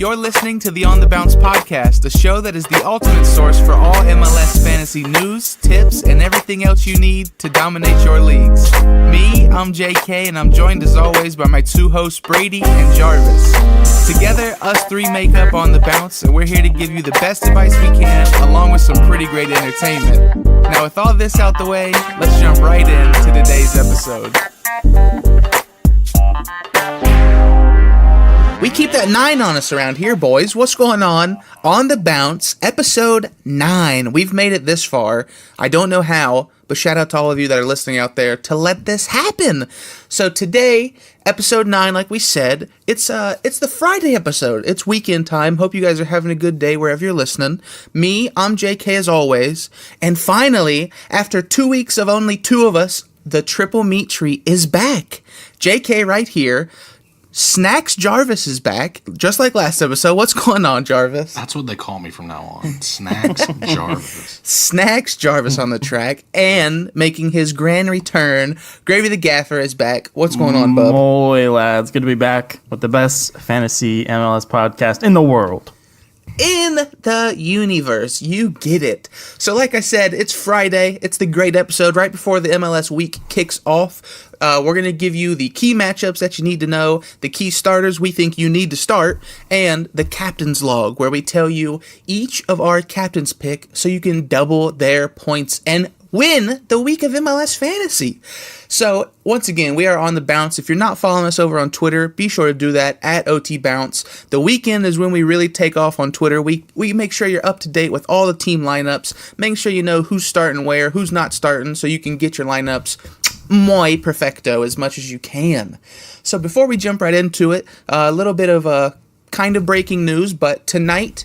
You're listening to the On the Bounce podcast, the show that is the ultimate source for all MLS fantasy news, tips, and everything else you need to dominate your leagues. Me, I'm JK, and I'm joined as always by my two hosts, Brady and Jarvis. Together, us three make up On the Bounce, and we're here to give you the best advice we can, along with some pretty great entertainment. Now, with all this out the way, let's jump right into today's episode. We keep that 9 on us around here, boys. What's going on? On the Bounce, episode 9. We've made it this far. I don't know how, but shout out to all of you that are listening out there to let this happen. So today, episode 9, like we said, it's the Friday episode. It's weekend time. Hope you guys are having a good day wherever you're listening. Me, I'm JK as always. And finally, after 2 weeks of only 2 of us, the triple meat treat is back. JK right here. Snacks Jarvis is back, just like last episode. What's going on, Jarvis? That's what they call me from now on. Snacks Jarvis. Snacks Jarvis on the track, and making his grand return, Gravy the Gaffer is back. What's going on, bub? Moy, lads. Good to be back with the best fantasy MLS podcast in the world. In the universe, you get it. So like I said, it's Friday. It's the great episode right before the MLS week kicks off. We're going to give you the key matchups that you need to know, the key starters we think you need to start, and the captain's log, where we tell you each of our captain's pick so you can double their points and win the week of MLS Fantasy. So, once again, we are on the bounce. If you're not following us over on Twitter, be sure to do that at OTBounce. The weekend is when we really take off on Twitter. We make sure you're up to date with all the team lineups, making sure you know who's starting where, who's not starting, so you can get your lineups muy perfecto as much as you can. So, before we jump right into it, a little bit of a kind of breaking news, but tonight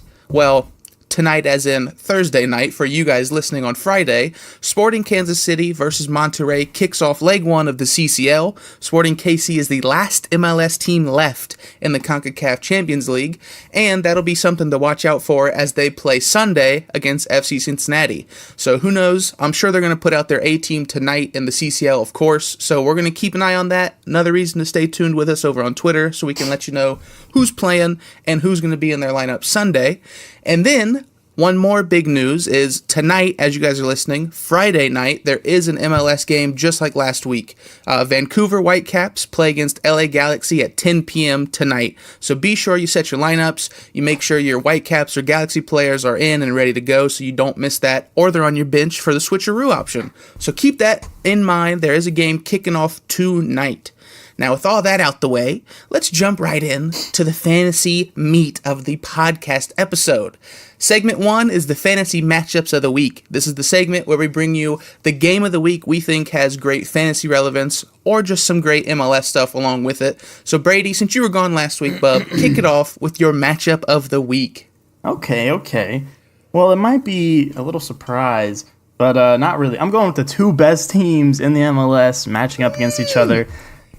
as in Thursday night for you guys listening on Friday, Sporting Kansas City versus Monterrey kicks off leg 1 of the CCL. Sporting KC is the last MLS team left in the CONCACAF Champions League, and that'll be something to watch out for as they play Sunday against FC Cincinnati. So who knows? I'm sure they're going to put out their A team tonight in the CCL, of course, so we're going to keep an eye on that. Another reason to stay tuned with us over on Twitter so we can let you know who's playing and who's going to be in their lineup Sunday. And then, one more big news is tonight, as you guys are listening, Friday night, there is an MLS game just like last week. Vancouver Whitecaps play against LA Galaxy at 10 p.m. tonight. So be sure you set your lineups, you make sure your Whitecaps or Galaxy players are in and ready to go so you don't miss that, or they're on your bench for the switcheroo option. So keep that in mind. There is a game kicking off tonight. Now, with all that out the way, let's jump right in to the fantasy meat of the podcast episode. Segment 1 is the fantasy matchups of the week. This is the segment where we bring you the game of the week we think has great fantasy relevance or just some great MLS stuff along with it. So, Brady, since you were gone last week, bub, kick it off with your matchup of the week. Okay. Well, it might be a little surprise, but not really. I'm going with the 2 best teams in the MLS matching up against each other.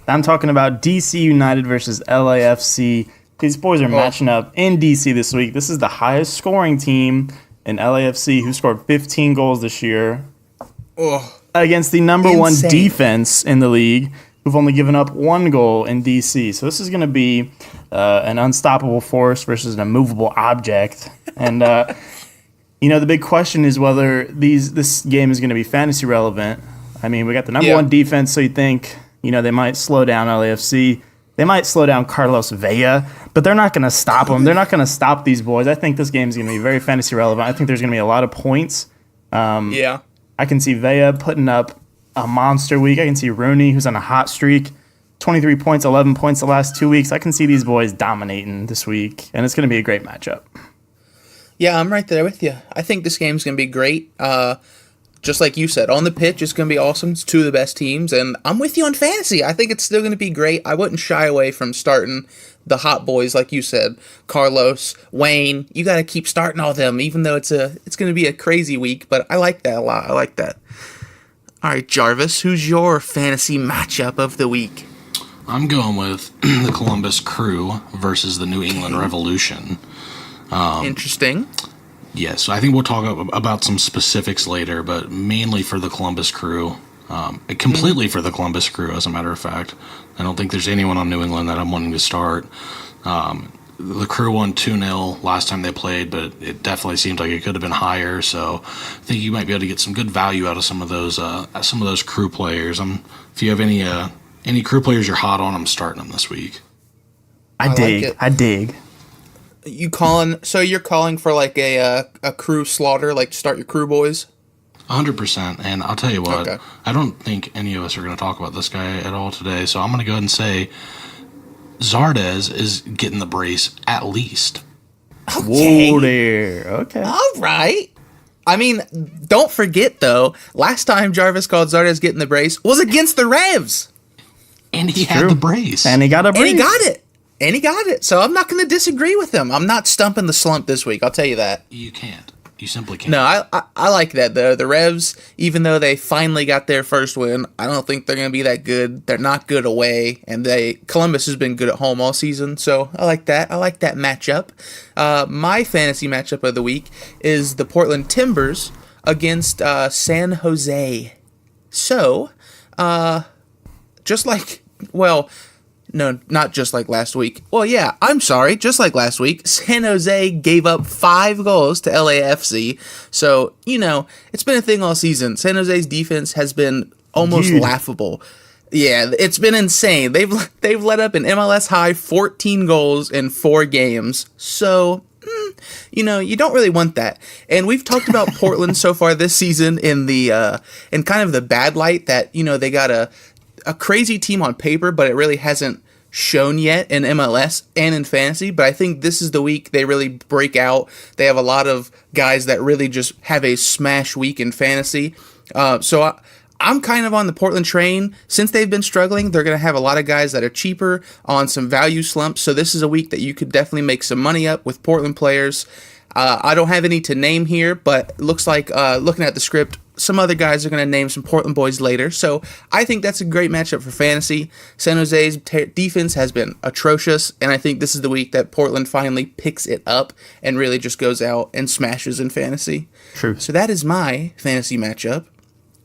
I'm talking about DC United versus LAFC. These boys are matching up in DC this week. This is the highest scoring team in LAFC, who scored 15 goals this year against the number 1 defense in the league, who've only given up 1 goal in DC. So this is going to be an unstoppable force versus an immovable object. And, the big question is whether this game is going to be fantasy relevant. I mean, we got the number 1 defense, so you think, they might slow down LAFC. They might slow down Carlos Vela, but they're not going to stop them. They're not going to stop these boys. I think this game is going to be very fantasy relevant. I think there's going to be a lot of points. I can see Vela putting up a monster week. I can see Rooney, who's on a hot streak, 23 points, 11 points the last 2 weeks. I can see these boys dominating this week, and it's going to be a great matchup. Yeah, I'm right there with you. I think this game's going to be great. Just like you said, on the pitch, it's going to be awesome. It's 2 of the best teams, and I'm with you on fantasy. I think it's still going to be great. I wouldn't shy away from starting the hot boys, like you said. Carlos, Wayne, you got to keep starting all them, even though it's going to be a crazy week, but I like that a lot. I like that. All right, Jarvis, who's your fantasy matchup of the week? I'm going with the Columbus Crew versus the New England Revolution. Interesting. Yes, I think we'll talk about some specifics later, but mainly for the Columbus Crew. Completely for the Columbus Crew, as a matter of fact. I don't think there's anyone on New England that I'm wanting to start. the Crew won 2-0 last time they played, but it definitely seems like it could have been higher. So I think you might be able to get some good value out of some of those Crew players. If you have any Crew players you're hot on, I'm starting them this week. I dig. You're calling for like a Crew slaughter, like start your Crew boys? 100%. And I'll tell you what, Okay. I don't think any of us are going to talk about this guy at all today. So I'm going to go ahead and say Zardes is getting the brace at least. Okay. Whoa there. Okay. All right. I mean, don't forget though, last time Jarvis called Zardes getting the brace was against the Revs. And he had True. the brace. And he got a brace. And he got it. So I'm not going to disagree with him. I'm not stumping the slump this week. I'll tell you that. You can't. You simply can't. No, I like that though. The Revs, even though they finally got their first win, I don't think they're going to be that good. They're not good away, and Columbus has been good at home all season. So I like that. I like that matchup. My fantasy matchup of the week is the Portland Timbers against San Jose. So, just like, well, no, not just like last week. Well, yeah, I'm sorry. Just like last week, San Jose gave up 5 goals to LAFC. So, it's been a thing all season. San Jose's defense has been almost laughable. Yeah, it's been insane. They've let up an MLS high 14 goals in 4 games. So, you don't really want that. And we've talked about Portland so far this season in kind of the bad light that, they got a crazy team on paper, but it really hasn't shown yet in MLS and in fantasy. But I think this is the week they really break out. They have a lot of guys that really just have a smash week in fantasy. So I'm kind of on the Portland train. Since they've been struggling, they're going to have a lot of guys that are cheaper on some value slumps. So this is a week that you could definitely make some money up with Portland players. I don't have any to name here, but it looks like looking at the script, some other guys are going to name some Portland boys later. So I think that's a great matchup for fantasy. San Jose's defense has been atrocious, and I think this is the week that Portland finally picks it up and really just goes out and smashes in fantasy. True. So that is my fantasy matchup,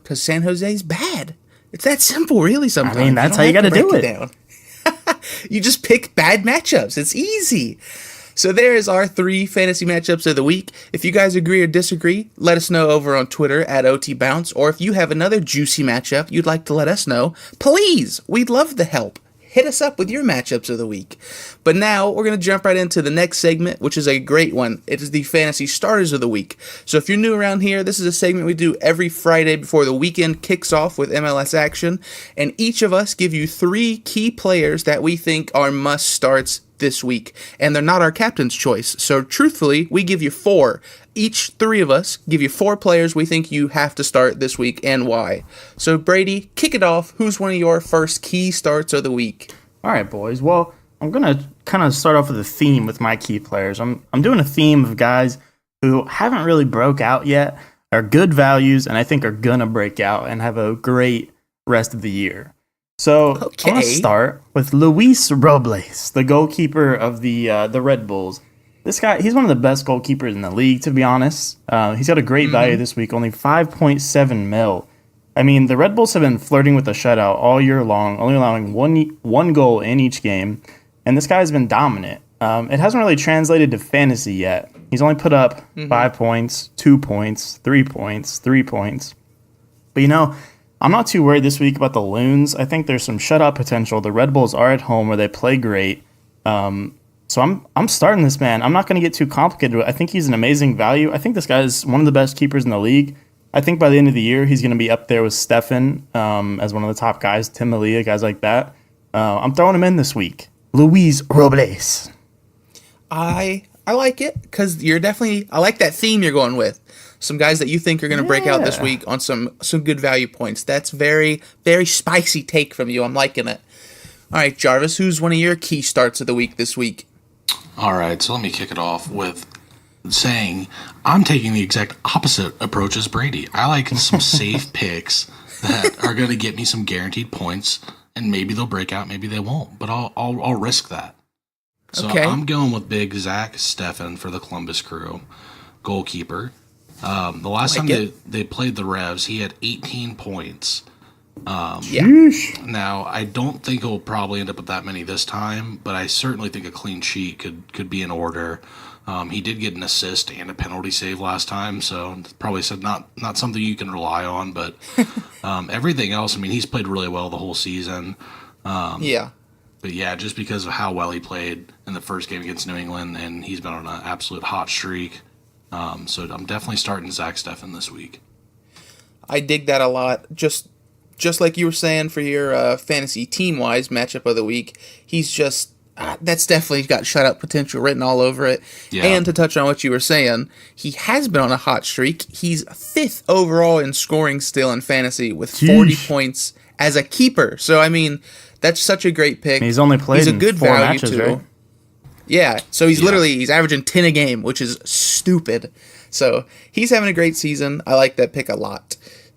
because San Jose's bad. It's that simple, really, sometimes. I mean, that's how you got to do it. Down. You just pick bad matchups. It's easy. So there is our 3 fantasy matchups of the week. If you guys agree or disagree, let us know over on Twitter at OTBounce. Or if you have another juicy matchup you'd like to let us know, please, we'd love the help. Hit us up with your matchups of the week. But now we're going to jump right into the next segment, which is a great one. It is the fantasy starters of the week. So if you're new around here, this is a segment we do every Friday before the weekend kicks off with MLS action. And each of us give you 3 key players that we think are must starts this week, and they're not our captain's choice. So truthfully, we give you 4. Each 3 of us give you 4 players we think you have to start this week and why. So Brady, kick it off. Who's one of your first key starts of the week? All right, boys. Well, I'm going to kind of start off with a theme with my key players. I'm doing a theme of guys who haven't really broke out yet, are good values, and I think are going to break out and have a great rest of the year. So Okay. I'm going to start with Luis Robles, the goalkeeper of the Red Bulls. This guy, he's one of the best goalkeepers in the league, to be honest. He's got a great value this week, only 5.7 mil. I mean, the Red Bulls have been flirting with the shutout all year long, only allowing one goal in each game, and this guy has been dominant. It hasn't really translated to fantasy yet. He's only put up 5 points, 2 points, 3 points, 3 points. But I'm not too worried this week about the Loons. I think there's some shutout potential. The Red Bulls are at home where they play great. So I'm starting this man. I'm not going to get too complicated. I think he's an amazing value. I think this guy is one of the best keepers in the league. I think by the end of the year, he's going to be up there with Stefan as one of the top guys, Tim Malia, guys like that. I'm throwing him in this week. Luis Robles. I like it because I like that theme you're going with. Some guys that you think are going to break out this week on some good value points. That's very, very spicy take from you. I'm liking it. All right, Jarvis, who's one of your key starts of the week this week? All right, so let me kick it off with saying I'm taking the exact opposite approach as Brady. I like some safe picks that are going to get me some guaranteed points, and maybe they'll break out, maybe they won't, but I'll risk that. So Okay. I'm going with big Zach Steffen for the Columbus Crew, goalkeeper. The last time they played the Revs, he had 18 points. Yeah. Yeesh. Now, I don't think he'll probably end up with that many this time, but I certainly think a clean sheet could be in order. He did get an assist and a penalty save last time, so probably said not something you can rely on. But everything else, I mean, he's played really well the whole season. Yeah. But yeah, just because of how well he played in the first game against New England, and he's been on an absolute hot streak. So I'm definitely starting Zach Steffen this week. I dig that a lot. Just like you were saying for your fantasy team-wise matchup of the week, he's just that's definitely got shutout potential written all over it. Yeah. And to touch on what you were saying, he has been on a hot streak. He's 5th overall in scoring still in fantasy with 40 Sheesh. points as a keeper. So I mean, that's such a great pick. He's only played He's a in good 4 value matches, too. right? Yeah, so he's Yeah. literally he's averaging 10 a game, which is stupid. So he's having a great season. I like that pick a lot.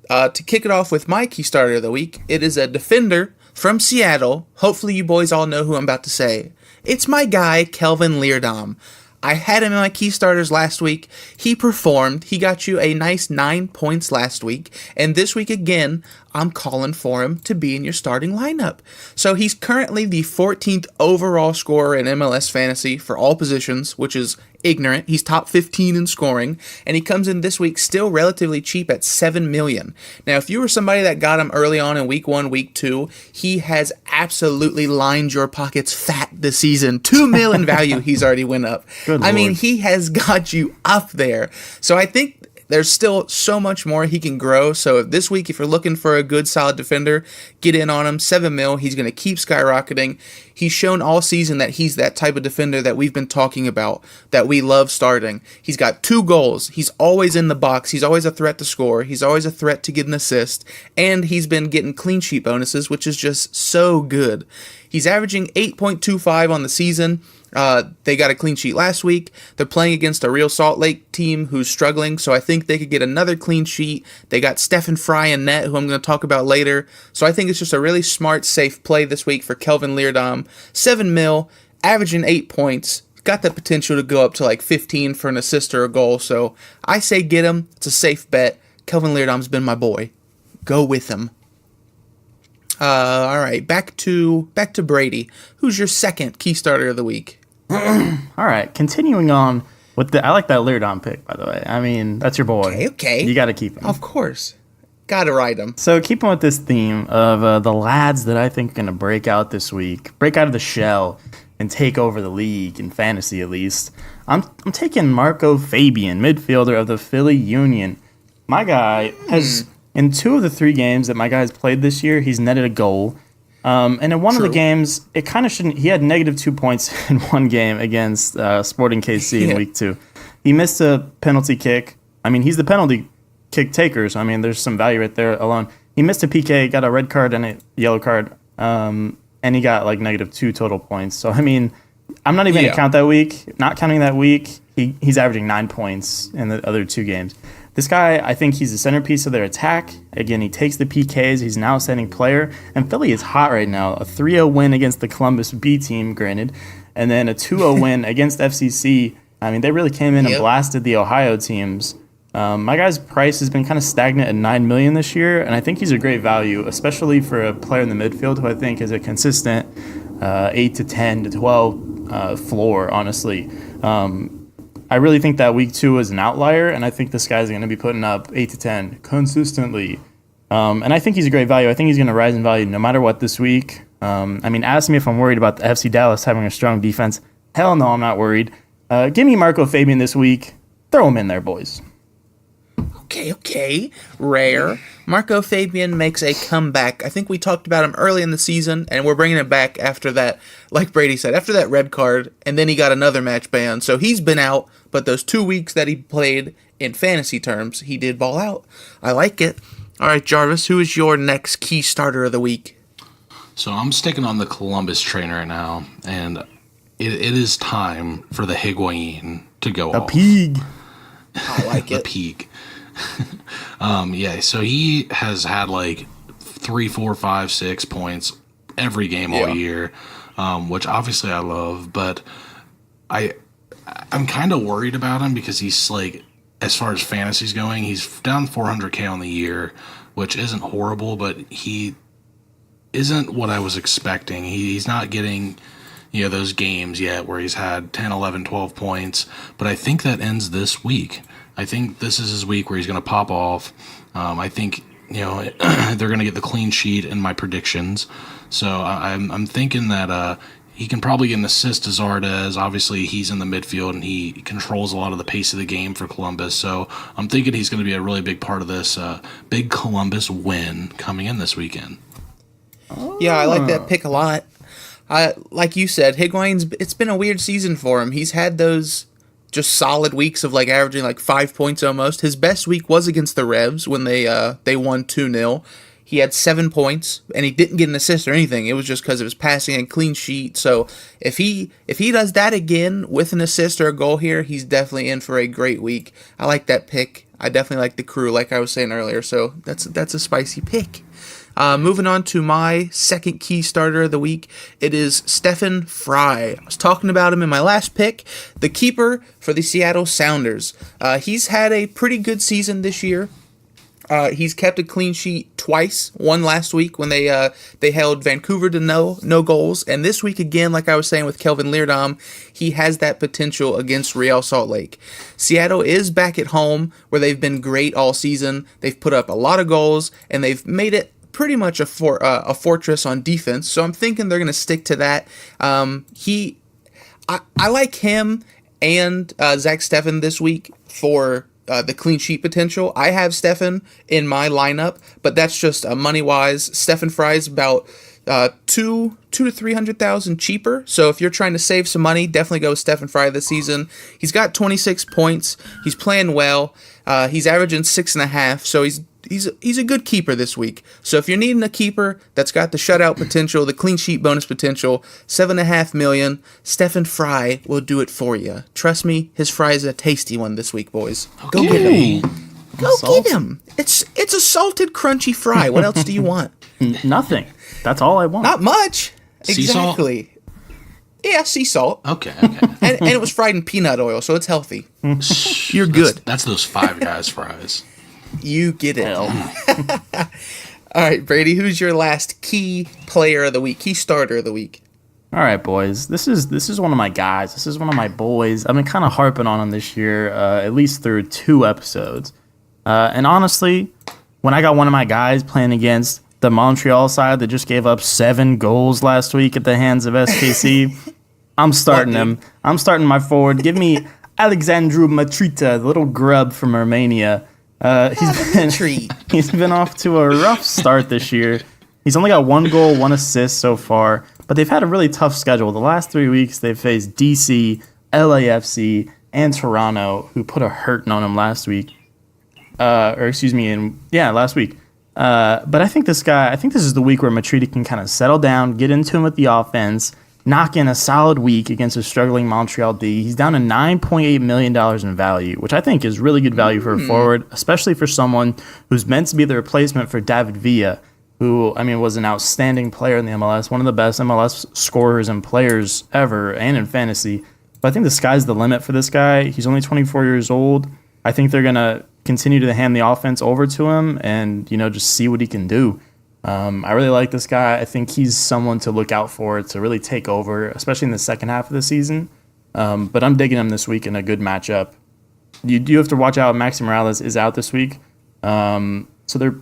To kick it off with my key starter of the week, it is a defender from Seattle. Hopefully you boys all know who I'm about to say. It's my guy, Kelvin Leerdam. I had him in my key starters last week. He performed. He got you a nice 9 points last week. And this week again, I'm calling for him to be in your starting lineup. So he's currently the 14th overall scorer in MLS fantasy for all positions, which is ignorant. He's top 15 in scoring, and he comes in this week still relatively cheap at $7 million. Now, if you were somebody that got him early on in week 1, week 2, he has absolutely lined your pockets fat this season. $2 million value he's already went up. Good I mean, Lord. he has got you up there. So I think there's still so much more he can grow. So this week, if you're looking for a good, solid defender, get in on him. $7 million. He's going to keep skyrocketing. He's shown all season that he's that type of defender that we've been talking about, that we love starting. He's got 2 goals. He's always in the box. He's always a threat to score. He's always a threat to get an assist. And he's been getting clean sheet bonuses, which is just so good. He's averaging 8.25 on the season. They got a clean sheet last week. They're playing against a Real Salt Lake team who's struggling, so I think they could get another clean sheet. They got Stephen Fry in net, who I'm going to talk about later. So I think it's just a really smart, safe play this week for Kelvin Leerdam. $7 million, averaging 8 points. Got the potential to go up to like 15 for an assist or a goal. So I say get him. It's a safe bet. Kelvin Leerdam's been my boy. Go with him. All right, back to Brady. Who's your second key starter of the week? All right, continuing on with I like that Leerdam pick, by the way. I mean, that's your boy. Okay. You got to keep him. Of course. Gotta ride him. So keeping with this theme of the lads that I think are going to break out this week, break out of the shell and take over the league in fantasy at least, I'm taking Marco Fabian, midfielder of the Philly Union. My guy has, in 2 of the 3 games that my guy's played this year, he's netted a goal. And in one of the True. games, it kind of shouldn't. He had negative 2 points in one game against Sporting KC in Yeah. week 2. He missed a penalty kick. I mean, he's the penalty kick taker, so I mean, there's some value right there alone. He missed a PK, got a red card and a yellow card, and he got like negative 2 total points. So I mean, I'm not even Yeah. gonna count that week. Not counting that week, he's averaging 9 points in the other 2 games. This guy, I think he's the centerpiece of their attack. Again, he takes the PKs. He's now a setting player. And Philly is hot right now. A 3-0 win against the Columbus B team, granted. And then a 2-0 win against FCC. I mean, they really came in and Yep. blasted the Ohio teams. My guy's price has been kind of stagnant at $9 million this year. And I think he's a great value, especially for a player in the midfield who I think is a consistent 8 to 10 to 12 floor, honestly. I really think that week 2 is an outlier, and I think this guy's going to be putting up 8 to 10 consistently. And I think he's a great value. I think he's going to rise in value no matter what this week. I mean, ask me if I'm worried about the FC Dallas having a strong defense. Hell no, I'm not worried. Give me Marco Fabian this week. Throw him in there, boys. Okay. Rare. Marco Fabian makes a comeback. I think we talked about him early in the season, and we're bringing him back after that, like Brady said, after that red card, and then he got another match ban. So he's been out, but those 2 weeks that he played in fantasy terms, he did ball out. I like it. All right, Jarvis, who is your next key starter of the week? So I'm sticking on the Columbus train right now, and it is time for the Higuain to go A off. pig. I like The it. peak. Yeah, so he has had like 3, 4, 5, 6 points every game all Yeah. year, which obviously I love, but I'm kind of worried about him because he's like, as far as fantasy's going, he's down 400K on the year. which isn't horrible, but he isn't what I was expecting. He's not getting, those games yet where he's had 10, 11, 12 points, but I think that ends this week. I think this is his week where he's going to pop off. I think, they're going to get the clean sheet in my predictions. So I'm thinking that he can probably get an assist to Zardes. Obviously, he's in the midfield, and he controls a lot of the pace of the game for Columbus. So I'm thinking he's going to be a really big part of this big Columbus win coming in this weekend. Yeah, I like that pick a lot. Like you said, Higuain's, it's been a weird season for him. He's had those just solid weeks of averaging 5 points almost. His best week was against the Revs when they won 2-0. He had 7 points, and he didn't get an assist or anything. It was just because of his passing and clean sheet. So if he does that again with an assist or a goal here, he's definitely in for a great week. I like that pick. I definitely like the crew, like I was saying earlier. So that's a spicy pick. Moving on to my second key starter of the week, it is Stefan Fry. I was talking about him in my last pick, the keeper for the Seattle Sounders. He's had a pretty good season this year. He's kept a clean sheet twice. One last week when they held Vancouver to no goals, and this week again, like I was saying with Kelvin Leerdam, he has that potential against Real Salt Lake. Seattle is back at home where they've been great all season. They've put up a lot of goals, and they've made it pretty much a fortress on defense. So I'm thinking they're going to stick to that. I like him and Zach Steffen this week for the clean sheet potential. I have Steffen in my lineup, but that's just money wise. Stefan Fry's about two to 300,000 cheaper. So if you're trying to save some money, definitely go with Stefan Fry this season. He's got 26 points. He's playing well. He's averaging 6.5. So he's a good keeper this week. So if you're needing a keeper that's got the shutout potential, the clean sheet bonus potential, $7.5 million, Stefan Fry will do it for you. Trust me, his fry is a tasty one this week, boys. Go get him. Go get him. It's a salted, crunchy fry. What else do you want? Nothing. That's all I want. Not much. Sea salt? Exactly. Yeah, sea salt. Okay. And it was fried in peanut oil, so it's healthy. You're good. That's those Five Guys fries. You get it. All right, Brady, who's your last key player of the week, key starter of the week? All right, boys. This is one of my guys. This is one of my boys. I've been kind of harping on him this year, at least through 2 episodes. And honestly, when I got one of my guys playing against the Montreal side that just gave up 7 goals last week at the hands of SKC, I'm starting him. I'm starting my forward. Give me Alexandru Matrita, the little grub from Romania. He's been off to a rough start this year. He's only got 1 goal, 1 assist so far, but they've had a really tough schedule. The last 3 weeks, they've faced DC, LAFC, and Toronto, who put a hurting on him last week. Last week. But I think this is the week where Matrita can kind of settle down, get into him with the offense, knock in a solid week against a struggling Montreal D. He's down to $9.8 million in value, which I think is really good value for a forward, especially for someone who's meant to be the replacement for David Villa, who, was an outstanding player in the MLS, one of the best MLS scorers and players ever, and in fantasy. But I think the sky's the limit for this guy. He's only 24 years old. I think they're going to continue to hand the offense over to him and, just see what he can do. I really like this guy. I think he's someone to look out for to really take over, especially in the second half of the season. But I'm digging him this week in a good matchup. You do have to watch out. Maxi Morales is out this week. So there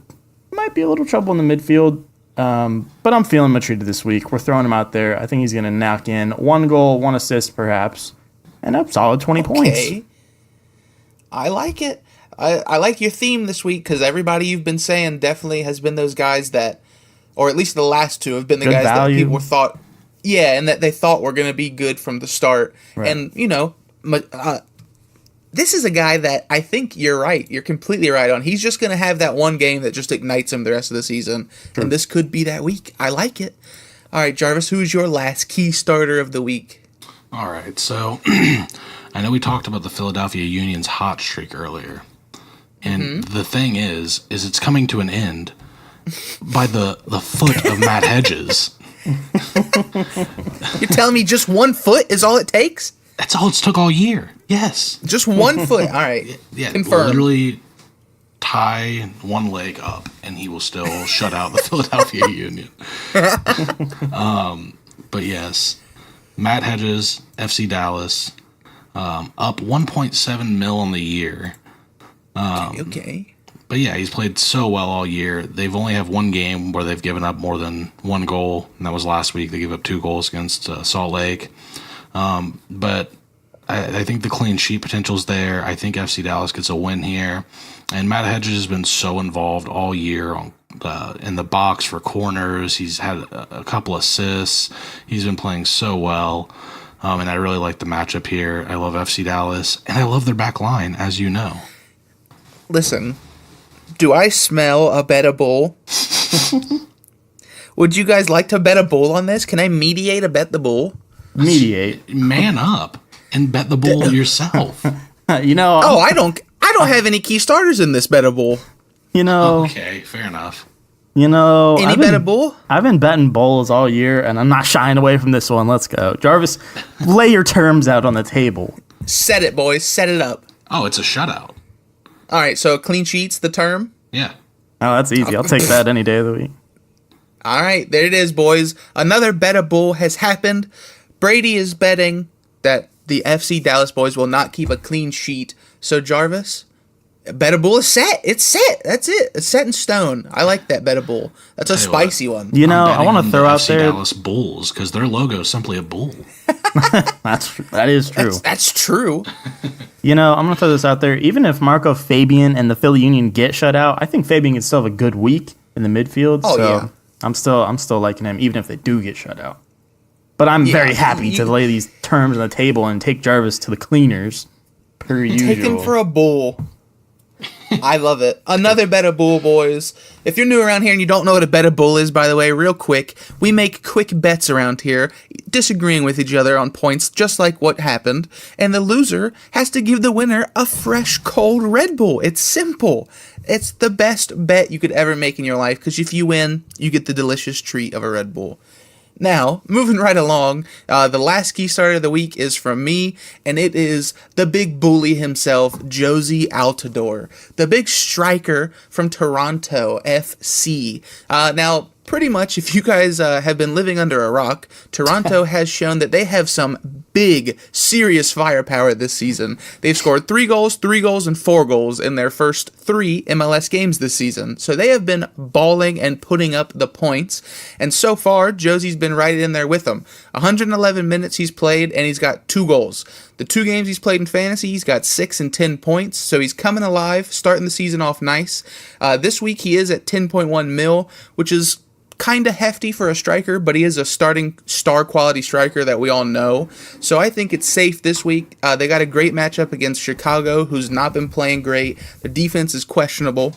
might be a little trouble in the midfield. But I'm feeling Matrita this week. We're throwing him out there. I think he's going to knock in 1 goal, 1 assist perhaps, and a solid 20 points. I like it. I like your theme this week because everybody you've been saying definitely has been those guys that, or at least the last 2 have been the guys that people thought, and that they thought were going to be good from the start. Right. And, this is a guy that I think you're right. You're completely right on. He's just going to have that one game that just ignites him the rest of the season. True. And this could be that week. I like it. All right, Jarvis, who's your last key starter of the week? All right, so I know we talked about the Philadelphia Union's hot streak earlier. And the thing is it's coming to an end by the foot of Matt Hedges. You're telling me just 1 foot is all it takes? That's all it's took all year. Yes. Just 1 foot. All right. Yeah. Confirmed. Literally tie one leg up, and he will still shut out the Philadelphia Union. But yes, Matt Hedges, FC Dallas, up 1.7 mil on the year. Okay. But yeah, he's played so well all year. They've only have one game where they've given up more than one goal, and that was last week. They gave up 2 goals against Salt Lake. But I think the clean sheet potential's there. I think FC Dallas gets a win here. And Matt Hedges has been so involved all year in the box for corners. He's had a couple assists. He's been playing so well. And I really like the matchup here. I love FC Dallas, and I love their back line, as you know. Listen, do I smell a bet a bull? Would you guys like to bet a bull on this? Can I mediate a bet the bull? Mediate. Man up and bet the bull yourself. You know. Oh, I don't have any key starters in this bet a bull. You know. Okay, fair enough. You know. Any bet a bull? I've been betting bowls all year, and I'm not shying away from this one. Let's go, Jarvis. Lay your terms out on the table. Set it, boys. Set it up. Oh, it's a shutout. All right, so clean sheets the term. Yeah. Oh, that's easy. I'll take that any day of the week. All right, there it is, boys. Another bet a bull has happened. Brady is betting that the FC Dallas boys will not keep a clean sheet. So Jarvis, bet a bull is set. It's set. That's it. It's set in stone. I like that bet a bull. That's a spicy one. You know, I'm I want to betting throw on the out FC there. Dallas Bulls because their logo is simply a bull. That is true. That's true. You know, I'm gonna throw this out there. Even if Marco Fabian and the Philly Union get shut out, I think Fabian can still have a good week in the midfield. Oh, so yeah. I'm still liking him, even if they do get shut out. But I'm very happy to lay these terms on the table and take Jarvis to the cleaners, per usual. Take him for a bull. I love it. Another bet a bull, boys. If you're new around here and you don't know what a bet a bull is, by the way, real quick, we make quick bets around here, disagreeing with each other on points, just like what happened, and the loser has to give the winner a fresh, cold Red Bull. It's simple. It's the best bet you could ever make in your life, because if you win, you get the delicious treat of a Red Bull. Now, moving right along, the last key starter of the week is from me, and it is the big bully himself, Jozy Altidore, the big striker from Toronto FC. Now, pretty much, if you guys have been living under a rock, Toronto has shown that they have some big, serious firepower this season. They've scored 3 goals, and 4 goals in their first 3 MLS games this season. So they have been balling and putting up the points. And so far, Jozy's been right in there with them. 111 minutes he's played, and he's got 2 goals. The 2 games he's played in fantasy, he's got 6 and 10 points. So he's coming alive, starting the season off nice. This week he is at 10.1 mil, which is kind of hefty for a striker, but he is a starting star quality striker that we all know. So I think it's safe this week. They got a great matchup against Chicago, who's not been playing great. The defense is questionable.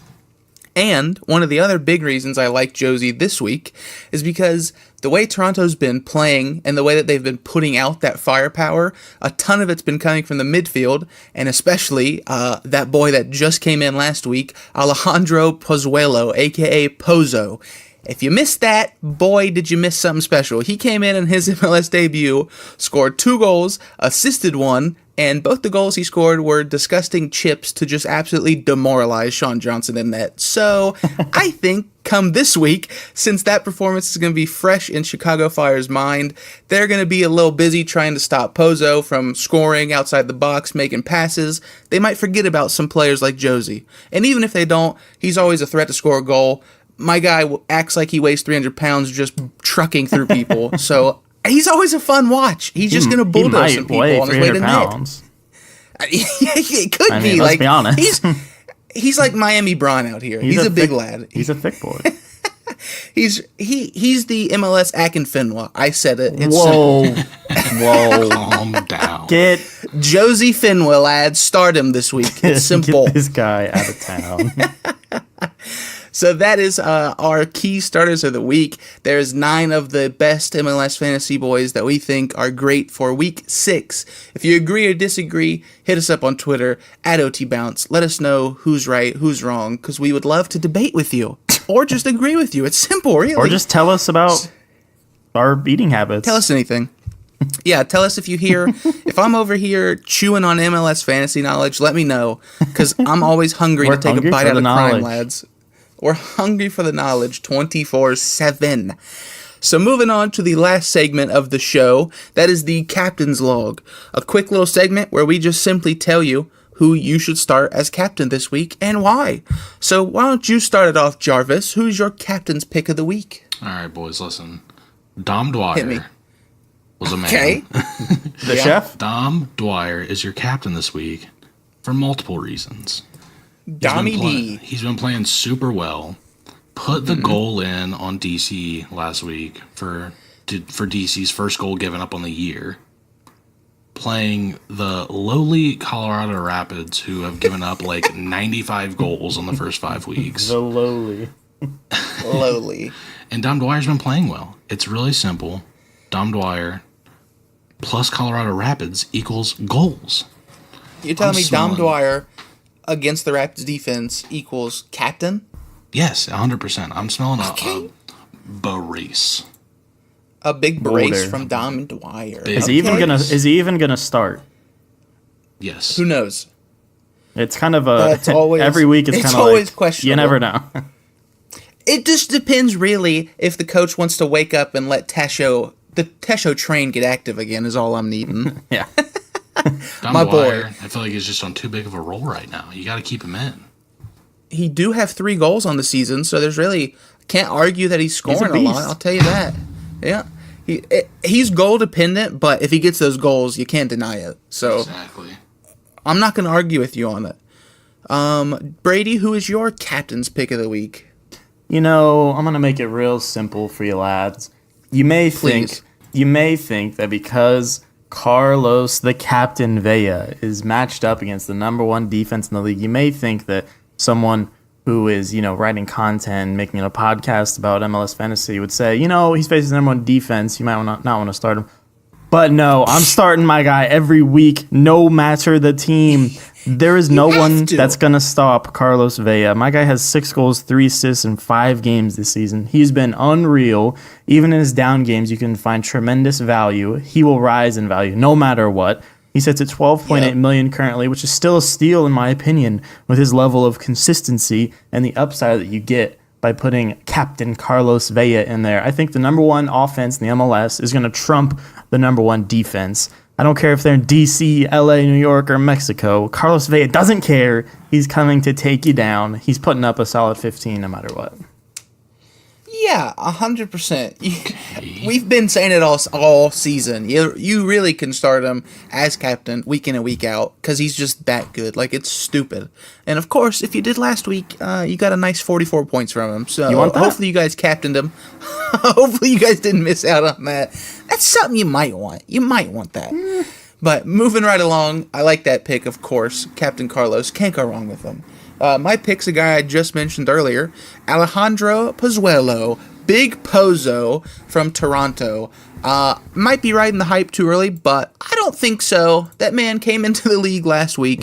And one of the other big reasons I like Jozy this week is because the way Toronto's been playing and the way that they've been putting out that firepower, a ton of it's been coming from the midfield, and especially that boy that just came in last week, Alejandro Pozuelo, a.k.a. Pozo. If you missed that, boy, did you miss something special. He came in his MLS debut, scored 2 goals, assisted 1, and both the goals he scored were disgusting chips to just absolutely demoralize Sean Johnson in net. So I think come this week, since that performance is going to be fresh in Chicago Fire's mind, they're going to be a little busy trying to stop Pozo from scoring outside the box, making passes. They might forget about some players like Jozy. And even if they don't, he's always a threat to score a goal. My guy acts like he weighs 300 pounds just trucking through people. So he's always a fun watch. He's just going to bulldoze some people on his way to net. It could be. Let's be honest. He's like Miami Braun out here. He's a big lad. He's a thick boy. He's the MLS Akinfenwa. I said it. It's Whoa. Calm down. Get Jozy Finwa, lad. Start him this week. It's simple. Get this guy out of town. So that is our key starters of the week. There's 9 of the best MLS fantasy boys that we think are great for week 6. If you agree or disagree, hit us up on Twitter @OTBounce. Let us know who's right, who's wrong, because we would love to debate with you. Or just agree with you. It's simple, really. Or just tell us about our eating habits. Tell us anything. Yeah, tell us if you hear, if I'm over here chewing on MLS fantasy knowledge, let me know, because I'm always hungry We're to take a hungry bite for out the of crime, knowledge. lads. We're hungry for the knowledge 24/7. So moving on to the last segment of the show, that is the Captain's Log, a quick little segment where we just simply tell you who you should start as captain this week and why. So why don't you start it off, Jarvis? Who's your captain's pick of the week? All right, boys, listen. Dom Hit me. Dwyer was a man. Okay. The Yeah. chef? Dom Dwyer is your captain this week for multiple reasons. Dommy D. He's been playing super well. Put the goal in on DC last week for DC's first goal given up on the year. Playing the lowly Colorado Rapids, who have given up like 95 goals in the first 5 weeks. The lowly. Lowly. And Dom Dwyer's been playing well. It's really simple. Dom Dwyer plus Colorado Rapids equals goals. You're telling I'm me Dom smelling- Dwyer against the Rapids defense equals captain? Yes, 100%. I'm smelling Okay. a brace. A big brace Boulder. from Dom Dwyer. Big. Is he even Okay. gonna start? Yes. Who knows? It's kind of a That's always- every week it's it's kind of always like questionable. you never know. It just depends, really, if the coach wants to wake up and let the Tesho train get active again is all I'm needing. Yeah. Dom my Dwyer, boy. I feel like he's just on too big of a roll right now. You got to keep him in. He do have 3 goals on the season, so there's really can't argue that he's scoring a lot. beast. I'll tell you that. Yeah. He's goal dependent, but if he gets those goals, you can't deny it. So Exactly. I'm not going to argue with you on it. Brady, who is your captain's pick of the week? You know, I'm gonna make it real simple for you lads. You may Please. think that because Carlos the Captain Villa is matched up against the number 1 defense in the league, you may think that someone who is, writing content, making a podcast about MLS fantasy would say, he's facing the number 1 defense, you might not want to start him. But no, I'm starting my guy every week, no matter the team. There is no have one to. that's going to stop Carlos Vela. My guy has 6 goals, 3 assists in 5 games this season. He's been unreal. Even in his down games, you can find tremendous value. He will rise in value no matter what. He sits at 12.8 million currently, which is still a steal in my opinion, with his level of consistency and the upside that you get by putting Captain Carlos Vela in there. I think the number 1 offense in the MLS is going to trump the number 1 defense. I don't care if they're in DC, LA, New York, or Mexico. Carlos Vela doesn't care. He's coming to take you down. He's putting up a solid 15 no matter what. Yeah, 100%. We've been saying it all season. You really can start him as captain week in and week out because he's just that good. Like, it's stupid. And of course, if you did last week, you got a nice 44 points from him. So You want that? hopefully you guys captained him. Hopefully you guys didn't miss out on that. That's something you might want. You might want that. But moving right along, I like that pick, of course. Captain Carlos. Can't go wrong with him. My pick's a guy I just mentioned earlier, Alejandro Pozuelo, Big Pozo from Toronto. Might be riding the hype too early, but I don't think so. That man came into the league last week,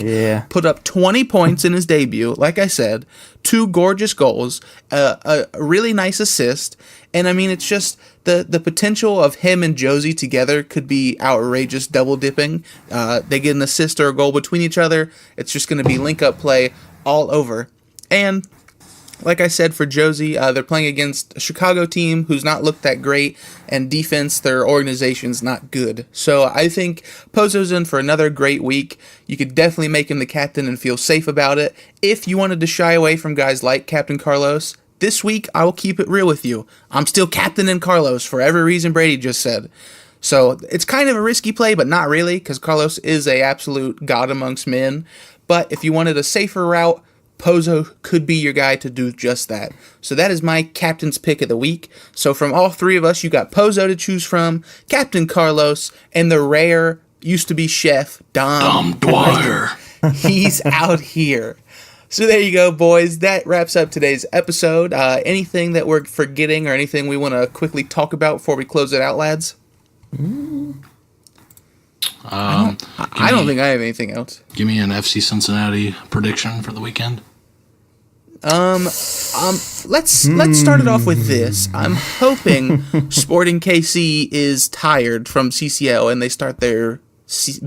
put up 20 points in his debut, like I said, 2 gorgeous goals, a really nice assist, and I mean, it's just the potential of him and Josie together could be outrageous double dipping. They get an assist or a goal between each other. It's just going to be link up play all over. And like I said, for Josie, they're playing against a Chicago team who's not looked that great, and defense, their organization's not good. So I think Pozo's in for another great week. You could definitely make him the captain and feel safe about it. If you wanted to shy away from guys like Captain Carlos, this week I will keep it real with you. I'm still captaining Carlos for every reason Brady just said. So it's kind of a risky play, but not really, because Carlos is a absolute god amongst men. But if you wanted a safer route, Pozo could be your guy to do just that. So that is my captain's pick of the week. So from all 3 of us, you got Pozo to choose from, Captain Carlos, and the rare used-to-be chef, Dom Dwyer. He's out here. So there you go, boys. That wraps up today's episode. Anything that we're forgetting or anything we want to quickly talk about before we close it out, lads? I don't think I have anything else. Give me an FC Cincinnati prediction for the weekend. Let's start it off with this. I'm hoping Sporting KC is tired from CCL and they start their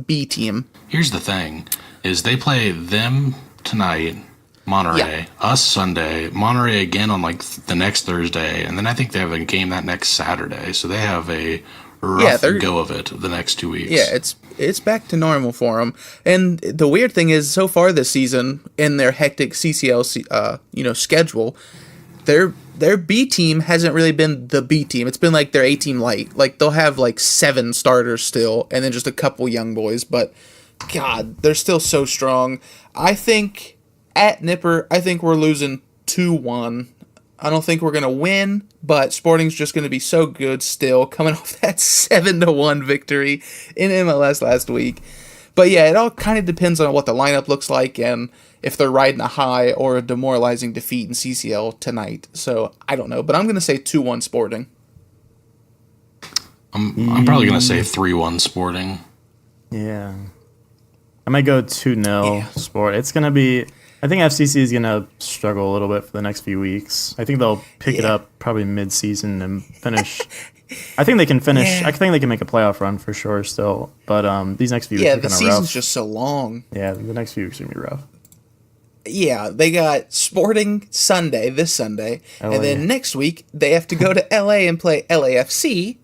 B team. Here's the thing, is they play them tonight, Monterey, us Sunday, Monterey again on like the next Thursday, and then I think they have a game that next Saturday. So they have a rough go of it the next 2 weeks. Yeah, it's back to normal for them. And the weird thing is, so far this season, in their hectic CCL schedule, their B team hasn't really been the B team. It's been like their A team light. Like they'll have like 7 starters still, and then just a couple young boys. But God, they're still so strong. I think at Nipper, we're losing 2-1. I don't think we're going to win, but Sporting's just going to be so good still, coming off that 7-1 victory in MLS last week. But yeah, it all kind of depends on what the lineup looks like and if they're riding a high or a demoralizing defeat in CCL tonight. So I don't know, but I'm going to say 2-1 Sporting. I'm probably going to say 3-1 Sporting. Yeah. I might go 2-0 Sport. It's going to be... I think FCC is going to struggle a little bit for the next few weeks. I think they'll pick it up probably mid-season and finish. I think they can finish. I think they can make a playoff run for sure still. But these next few weeks are kind of rough. Yeah, the season's just so long. Yeah, the next few weeks are going to be rough. Yeah, they got Sporting this Sunday. LA. And then next week, they have to go to LA and play LAFC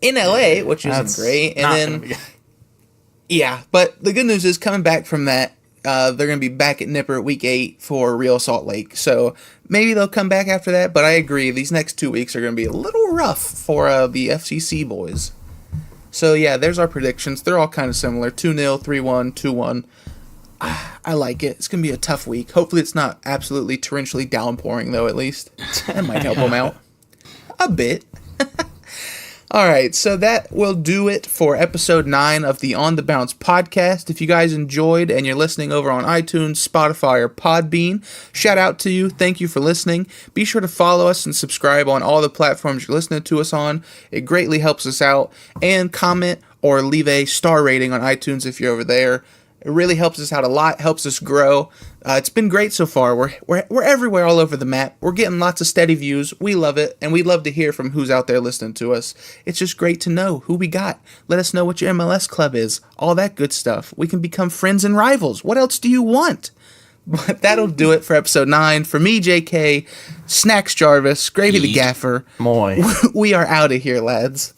in LA, which isn't great. And then, but the good news is coming back from that, they're going to be back at Nipper week 8 for Real Salt Lake. So maybe they'll come back after that. But I agree, these next 2 weeks are going to be a little rough for the FCC boys. So yeah, there's our predictions. They're all kind of similar. 2-0, 3-1, 2-1. I like it. It's going to be a tough week. Hopefully it's not absolutely torrentially downpouring, though, at least. That might help them out a bit. All right, so that will do it for episode 9 of the On the Bounce podcast. If you guys enjoyed and you're listening over on iTunes, Spotify, or Podbean, shout out to you. Thank you for listening. Be sure to follow us and subscribe on all the platforms you're listening to us on. It greatly helps us out. And comment or leave a star rating on iTunes if you're over there. It really helps us out a lot, helps us grow. It's been great so far. We're everywhere all over the map. We're getting lots of steady views. We love it, and we'd love to hear from who's out there listening to us. It's just great to know who we got. Let us know what your MLS club is. All that good stuff. We can become friends and rivals. What else do you want? But that'll do it for episode 9. For me, JK, Snacks Jarvis, Gravy the Gaffer. Moy. We are out of here, lads.